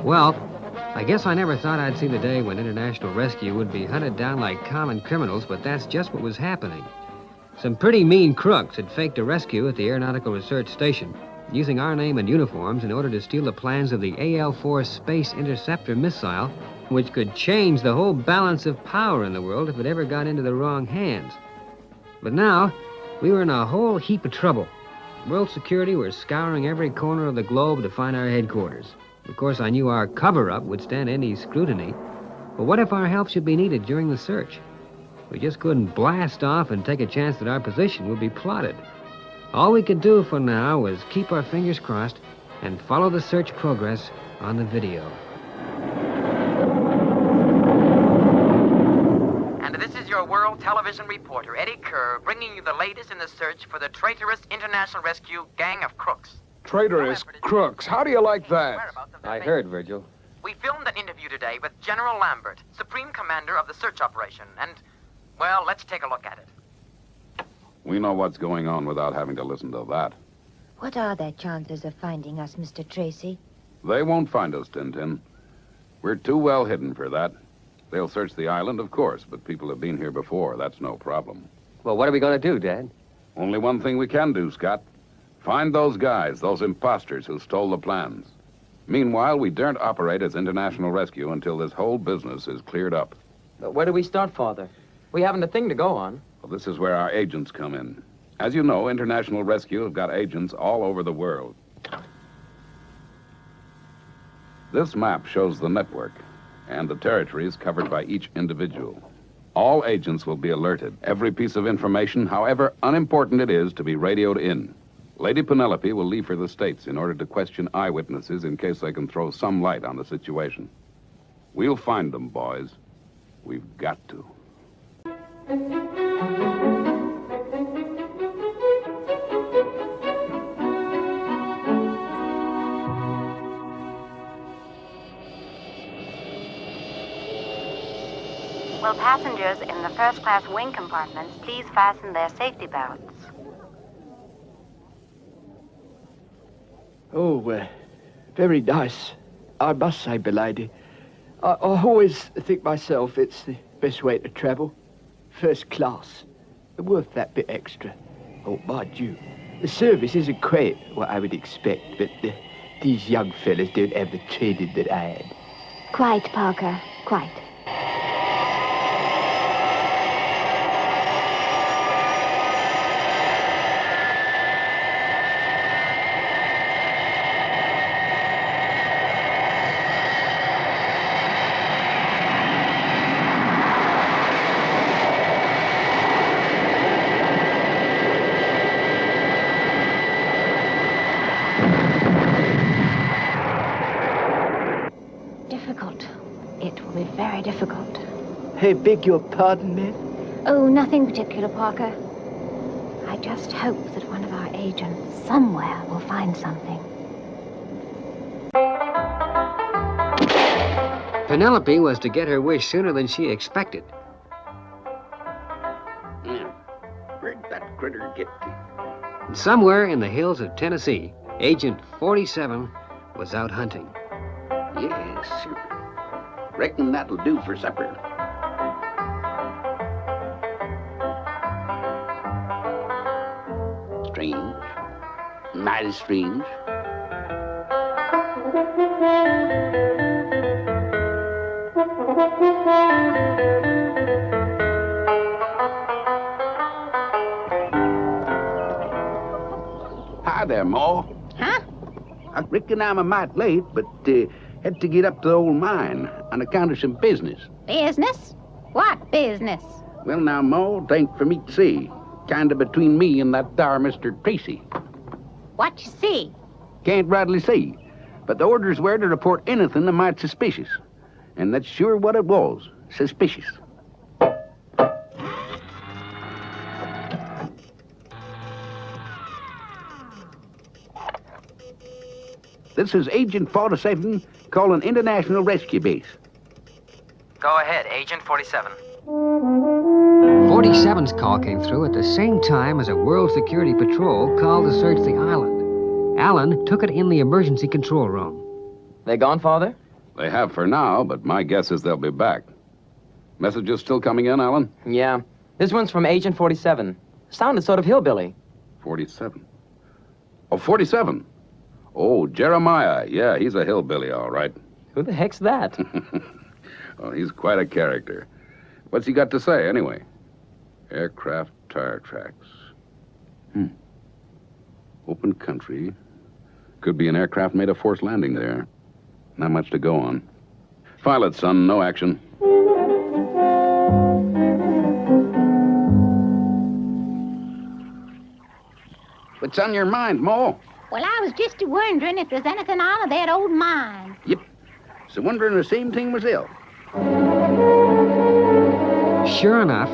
Well, I guess I never thought I'd see the day when international rescue would be hunted down like common criminals, but that's just what was happening. Some pretty mean crooks had faked a rescue at the Aeronautical Research Station, using our name and uniforms in order to steal the plans of the AL-4 Space Interceptor missile, which could change the whole balance of power in the world if it ever got into the wrong hands. But now, we were in a whole heap of trouble. World security were scouring every corner of the globe to find our headquarters. Of course, I knew our cover-up would stand any scrutiny. But what if our help should be needed during the search? We just couldn't blast off and take a chance that our position would be plotted. All we could do for now was keep our fingers crossed and follow the search progress on the video. And this is your World Television reporter, Eddie Kerr, bringing you the latest in the search for the traitorous international rescue gang of crooks. Traitorous crooks. How do you like that? I heard, Virgil. We filmed an interview today with General Lambert, Supreme Commander of the search operation, and, well, let's take a look at it. We know what's going on without having to listen to that. What are their chances of finding us, Mr. Tracy? They won't find us, Tintin. We're too well hidden for that. They'll search the island, of course, but people have been here before. That's no problem. Well, what are we going to do, Dad? Only one thing we can do, Scott. Find those guys, those impostors who stole the plans. Meanwhile, we daren't operate as international rescue until this whole business is cleared up. But where do we start, Father? We haven't a thing to go on. Well, this is where our agents come in. As you know, international rescue have got agents all over the world. This map shows the network and the territories covered by each individual. All agents will be alerted. Every piece of information, however unimportant it is, to be radioed in. Lady Penelope will leave for the States in order to question eyewitnesses in case they can throw some light on the situation. We'll find them, boys. We've got to. Will passengers in the first-class wing compartments please fasten their safety belts? Oh, very nice. I must say, milady, I always think myself it's the best way to travel. First class. Worth that bit extra. Oh, mind you, the service isn't quite what I would expect, but these young fellas don't have the training that I had. Quite, Parker, quite. It will be very difficult. Hey, beg your pardon, ma'am? Oh, nothing particular, Parker. I just hope that one of our agents somewhere will find something. Penelope was to get her wish sooner than she expected. Where'd that critter get to? And somewhere in the hills of Tennessee, Agent 47 was out hunting. Yes, sir. Reckon that'll do for supper. Strange. Mighty strange. Hi there, Ma. Huh? I reckon I'm a mite late, but had to get up to the old mine on account of some business. Business? What business? Well, now, Ma, tain't for me to see. Kinda between me and that there Mr. Tracy. What you see? Can't rightly see, but the orders were to report anything that might suspicious. And that's sure what it was, suspicious. This is Agent 47 calling International Rescue Base. Go ahead, Agent 47. 47's call came through at the same time as a World Security Patrol called to search the island. Alan took it in the emergency control room. They gone, Father? They have for now, but my guess is they'll be back. Messages still coming in, Alan? Yeah. This one's from Agent 47. Sounded sort of hillbilly. 47. Oh, 47. Oh, Jeremiah. Yeah, he's a hillbilly, all right. Who the heck's that? Oh, he's quite a character. What's he got to say, anyway? Aircraft tire tracks. Open country. Could be an aircraft made a forced landing there. Not much to go on. File it, son. No action. What's on your mind, Mo? Well, I was just wondering if there's anything out of that old mine. Yep. So wondering the same thing myself. Sure enough,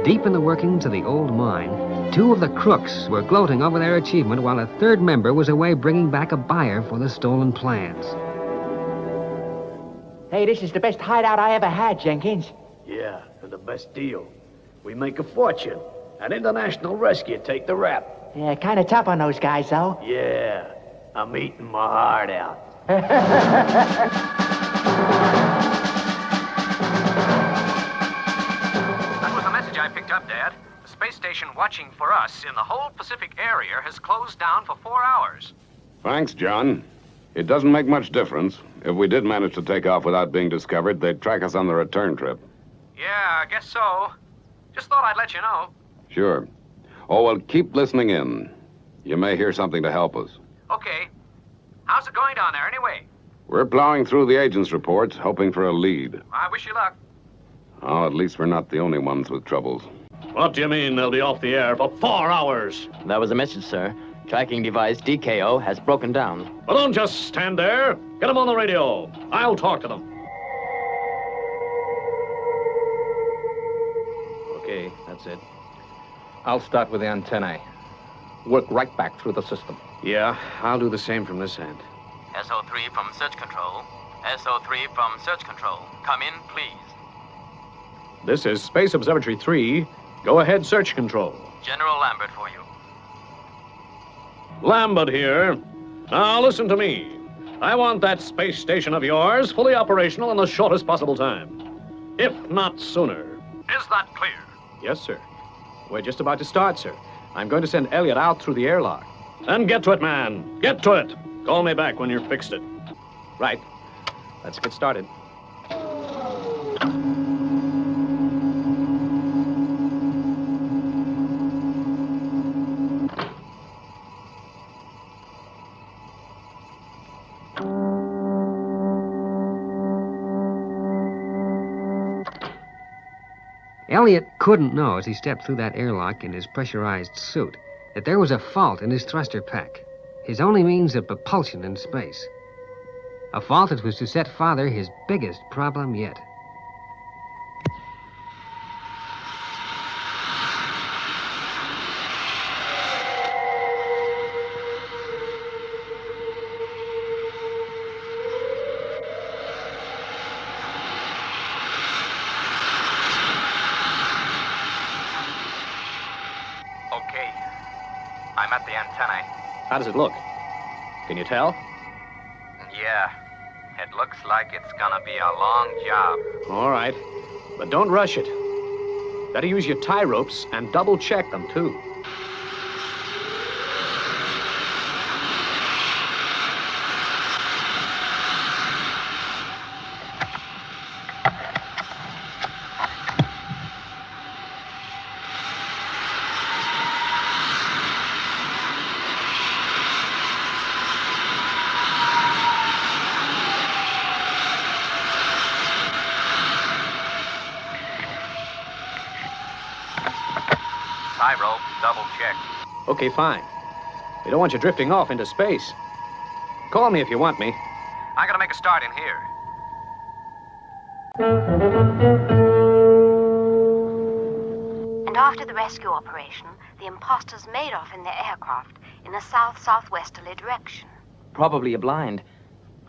deep in the workings of the old mine, two of the crooks were gloating over their achievement while a third member was away bringing back a buyer for the stolen plans. Hey, this is the best hideout I ever had, Jenkins. Yeah, and the best deal. We make a fortune. An international rescue take the rap. Yeah, kind of tough on those guys, though. Yeah, I'm eating my heart out. That was the message I picked up, Dad. The space station watching for us in the whole Pacific area has closed down for 4 hours. Thanks, John. It doesn't make much difference. If we did manage to take off without being discovered, they'd track us on the return trip. Yeah, I guess so. Just thought I'd let you know. Sure. Oh, well, keep listening in. You may hear something to help us. Okay. How's it going down there, anyway? We're plowing through the agent's reports, hoping for a lead. I wish you luck. Oh, at least we're not the only ones with troubles. What do you mean they'll be off the air for 4 hours? That was a message, sir. Tracking device DKO has broken down. Well, don't just stand there. Get them on the radio. I'll talk to them. Okay, that's it. I'll start with the antennae. Work right back through the system. Yeah, I'll do the same from this end. SO3 from search control. SO3 from search control. Come in, please. This is Space Observatory 3. Go ahead, search control. General Lambert for you. Lambert here. Now listen to me. I want that space station of yours fully operational in the shortest possible time. If not sooner. Is that clear? Yes, sir. We're just about to start, sir. I'm going to send Elliot out through the airlock. Then get to it, man. Get to it. Call me back when you're fixed it. Right. Let's get started. Elliot couldn't know as he stepped through that airlock in his pressurized suit that there was a fault in his thruster pack, his only means of propulsion in space. A fault that was to set Father his biggest problem yet. Okay. I'm at the antennae. How does it look? Can you tell? Yeah. It looks like it's gonna be a long job. All right. But don't rush it. Better use your tie ropes and double check them, too. Tie rope, double check. Okay, fine. We don't want you drifting off into space. Call me if you want me. I gotta make a start in here. And after the rescue operation, the impostors made off in their aircraft in a south-southwesterly direction. Probably a blind.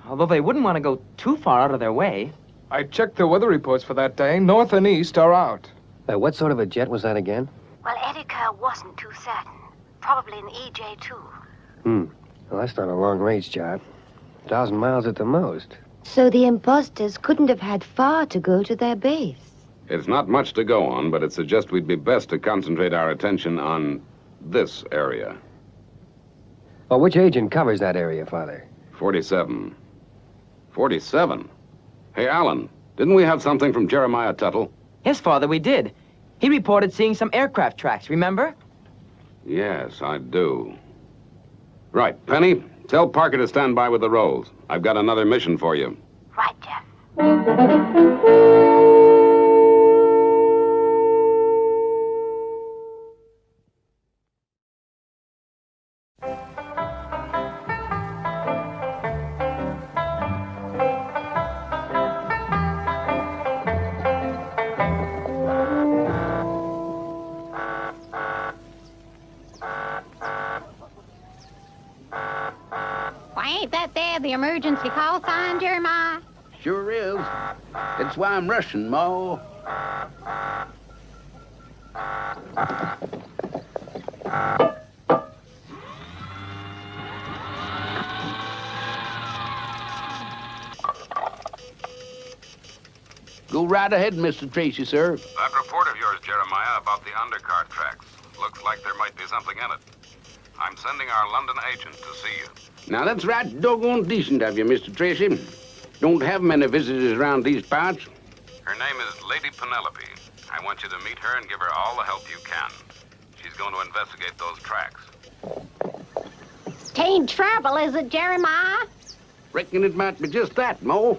Although they wouldn't want to go too far out of their way. I checked the weather reports for that day. North and east are out. What sort of a jet was that again? Well, Eddie Kerr wasn't too certain. Probably an EJ-2. Well, that's not a long-range job. 1,000 miles at the most. So the imposters couldn't have had far to go to their base. It's not much to go on, but it suggests we'd be best to concentrate our attention on this area. Well, which agent covers that area, Father? 47. 47? Hey, Alan, didn't we have something from Jeremiah Tuttle? Yes, Father, we did. He reported seeing some aircraft tracks, remember? Yes, I do. Right, Penny, tell Parker to stand by with the rolls. I've got another mission for you. Right, Jeff. Ain't that there the emergency call sign, Jeremiah? Sure is. That's why I'm rushing, Ma. Go right ahead, Mr. Tracy, sir. That report of yours, Jeremiah, about the undercart tracks. Looks like there might be something in it. I'm sending our London agent to see you. Now, that's right doggone decent of you, Mr. Tracy. Don't have many visitors around these parts. Her name is Lady Penelope. I want you to meet her and give her all the help you can. She's going to investigate those tracks. Tain't trouble, is it, Jeremiah? Reckon it might be just that, Ma.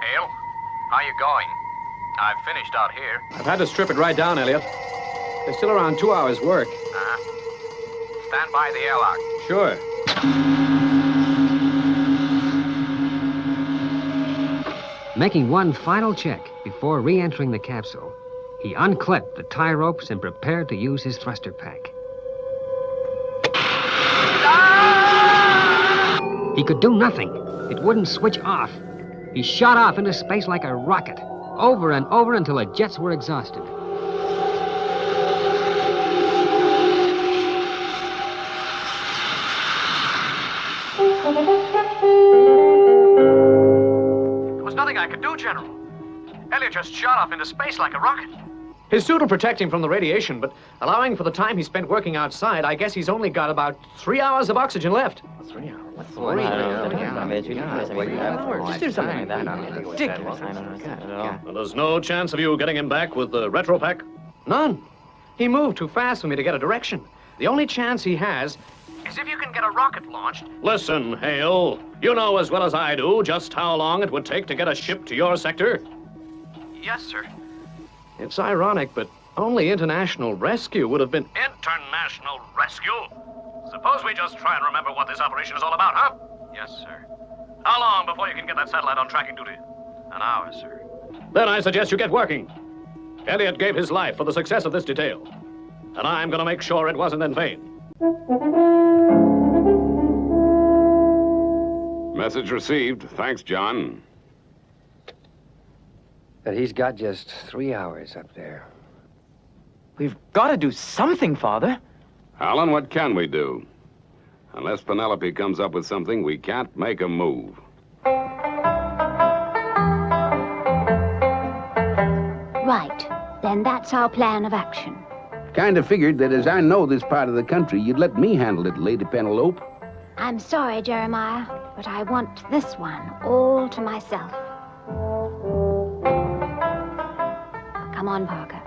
Hale, how you going? I've finished out here. I've had to strip it right down, Elliot. There's still around 2 hours' work. Stand by the airlock. Sure. Making one final check before re-entering the capsule, he unclipped the tie ropes and prepared to use his thruster pack. He could do nothing. It wouldn't switch off. He shot off into space like a rocket, over and over until the jets were exhausted. There was nothing I could do, General. Elliot just shot off into space like a rocket. His suit will protect him from the radiation, but allowing for the time he spent working outside, I guess he's only got about 3 hours of oxygen left. 3 hours? Just do something like that. Ridiculous. Well, there's no chance of you getting him back with the retro pack? None. He moved too fast for me to get a direction. The only chance he has is if you can get a rocket launched. Listen, Hale, you know as well as I do just how long it would take to get a ship to your sector. Yes, sir. It's ironic, but only international rescue would have been... International rescue? Suppose we just try and remember what this operation is all about, huh? Yes, sir. How long before you can get that satellite on tracking duty? An hour, sir. Then I suggest you get working. Elliot gave his life for the success of this detail. And I'm going to make sure it wasn't in vain. Message received. Thanks, John. But he's got just 3 hours up there. We've got to do something, Father. Alan, what can we do? Unless Penelope comes up with something, we can't make a move. Right. Then that's our plan of action. Kind of figured that as I know this part of the country, you'd let me handle it, Lady Penelope. I'm sorry, Jeremiah, but I want this one all to myself. Come on, Parker.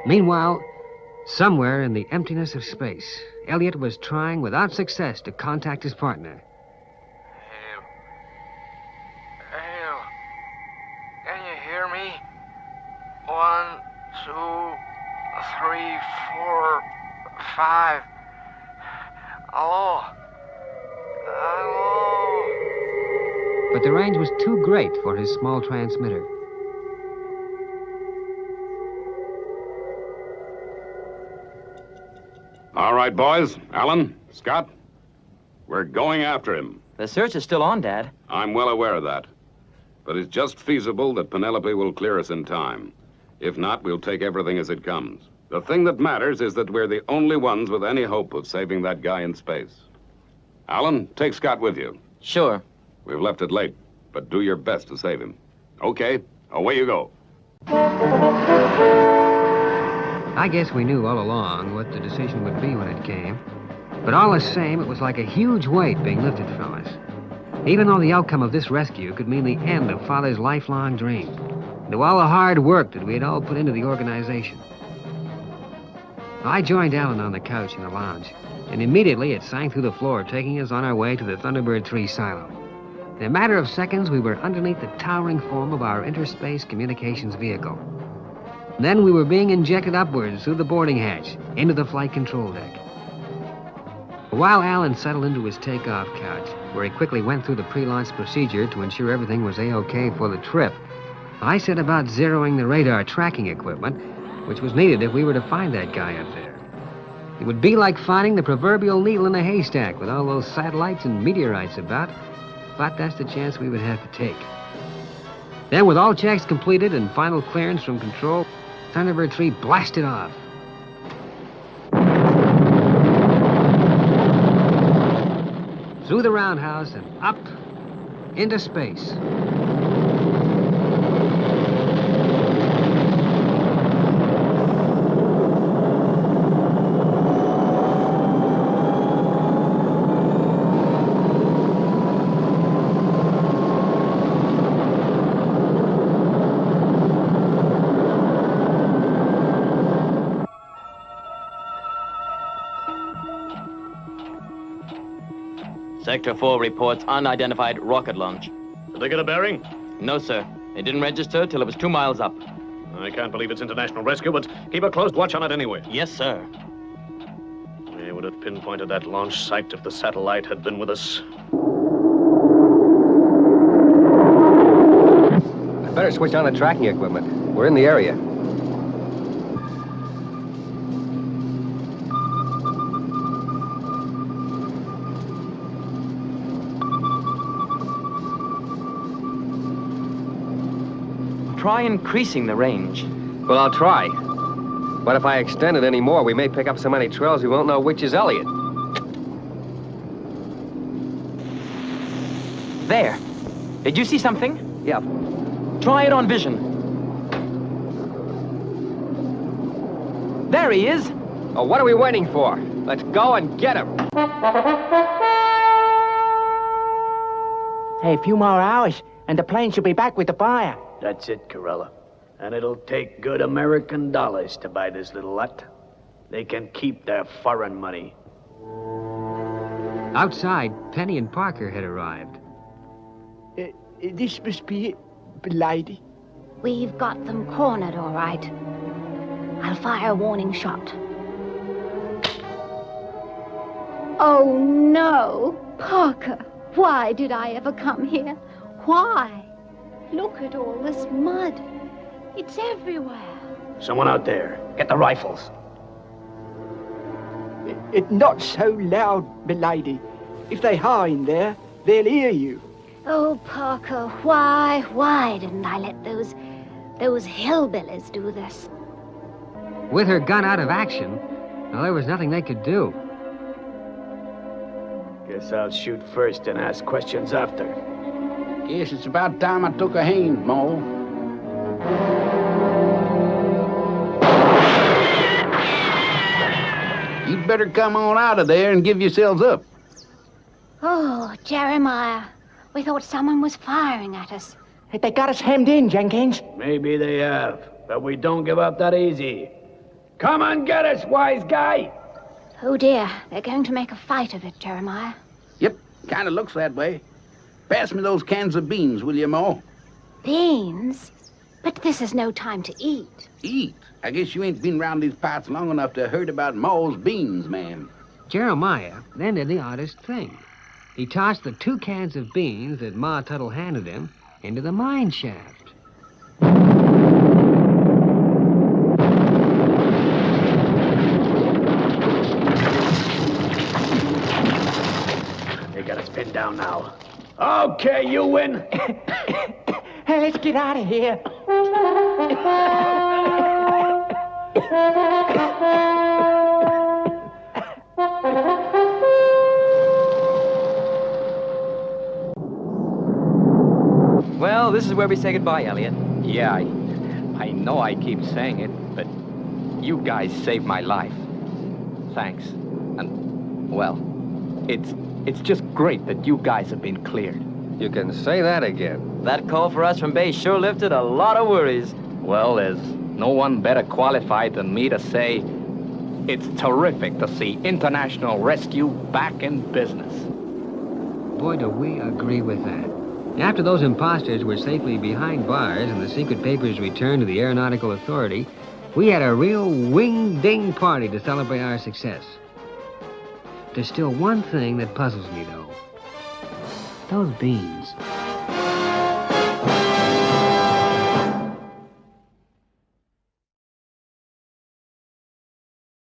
Meanwhile, somewhere in the emptiness of space, Elliot was trying without success to contact his partner. Hale, can you hear me? 1, 2, 3, 4, 5. Hello? Hello? but the range was too great for his small transmitter. All right, boys. Alan, Scott, we're going after him. The search is still on, Dad. I'm well aware of that. But it's just feasible that Penelope will clear us in time. If not, we'll take everything as it comes. The thing that matters is that we're the only ones with any hope of saving that guy in space. Alan, take Scott with you. Sure. We've left it late, but do your best to save him. Okay, away you go. I guess we knew all along what the decision would be when it came. But all the same, it was like a huge weight being lifted from us. Even though the outcome of this rescue could mean the end of Father's lifelong dream. And to all the hard work that we had all put into the organization. I joined Alan on the couch in the lounge, and immediately it sang through the floor, taking us on our way to the Thunderbird 3 silo. In a matter of seconds, we were underneath the towering form of our interspace communications vehicle. Then we were being injected upwards through the boarding hatch into the flight control deck. While Alan settled into his takeoff couch, where he quickly went through the pre-launch procedure to ensure everything was A-OK for the trip, I set about zeroing the radar tracking equipment, which was needed if we were to find that guy up there. It would be like finding the proverbial needle in a haystack with all those satellites and meteorites about, but that's the chance we would have to take. Then, with all checks completed and final clearance from control, Thunderbird 3 blasted off. Through the roundhouse and up into space. Sector 4 reports unidentified rocket launch. Did they get a bearing? No, sir. They didn't register till it was 2 miles up. I can't believe it's international rescue, but keep a close watch on it anyway. Yes, sir. We would have pinpointed that launch site if the satellite had been with us. I better switch on the tracking equipment. We're in the area. Try increasing the range. Well, I'll try. But if I extend it any more, we may pick up so many trails we won't know which is Elliot. There. Did you see something? Yeah. Try it on vision. There he is. Oh, what are we waiting for? Let's go and get him. Hey, a few more hours, and the plane should be back with the buyer. That's it, Corella. And it'll take good American dollars to buy this little lot. They can keep their foreign money. Outside, Penny and Parker had arrived. This must be it, lady. We've got them cornered, all right. I'll fire a warning shot. Oh, no. Parker, why did I ever come here? Why? Look at all this mud. It's everywhere. Someone out there. Get the rifles. Not so loud, milady. If they are in there, they'll hear you. Oh, Parker, why didn't I let those hillbillies do this? With her gun out of action, well, there was nothing they could do. Guess I'll shoot first and ask questions after. Guess it's about time I took a hand, Mo. You'd better come on out of there and give yourselves up. Oh, Jeremiah, we thought someone was firing at us. They got us hemmed in, Jenkins. Maybe they have, but we don't give up that easy. Come and get us, wise guy! Oh, dear, they're going to make a fight of it, Jeremiah. Yep, kind of looks that way. Pass me those cans of beans, will you, Mo? Beans? But this is no time to eat. Eat? I guess you ain't been round these parts long enough to heard about Mo's beans, man. Jeremiah then did the oddest thing. He tossed the 2 cans of beans that Ma Tuttle handed him into the mine shaft. They got us pinned down now. Okay, you win. Hey, let's get out of here. Well, this is where we say goodbye, Elliot. Yeah, I know I keep saying it, but you guys saved my life. Thanks. And, well, it's just great that you guys have been cleared. You can say that again. That call for us from base sure lifted a lot of worries. Well, there's no one better qualified than me to say it's terrific to see international rescue back in business. Boy, do we agree with that. After those imposters were safely behind bars and the secret papers returned to the Aeronautical Authority, we had a real wing-ding party to celebrate our success. There's still one thing that puzzles me, though. Those beans.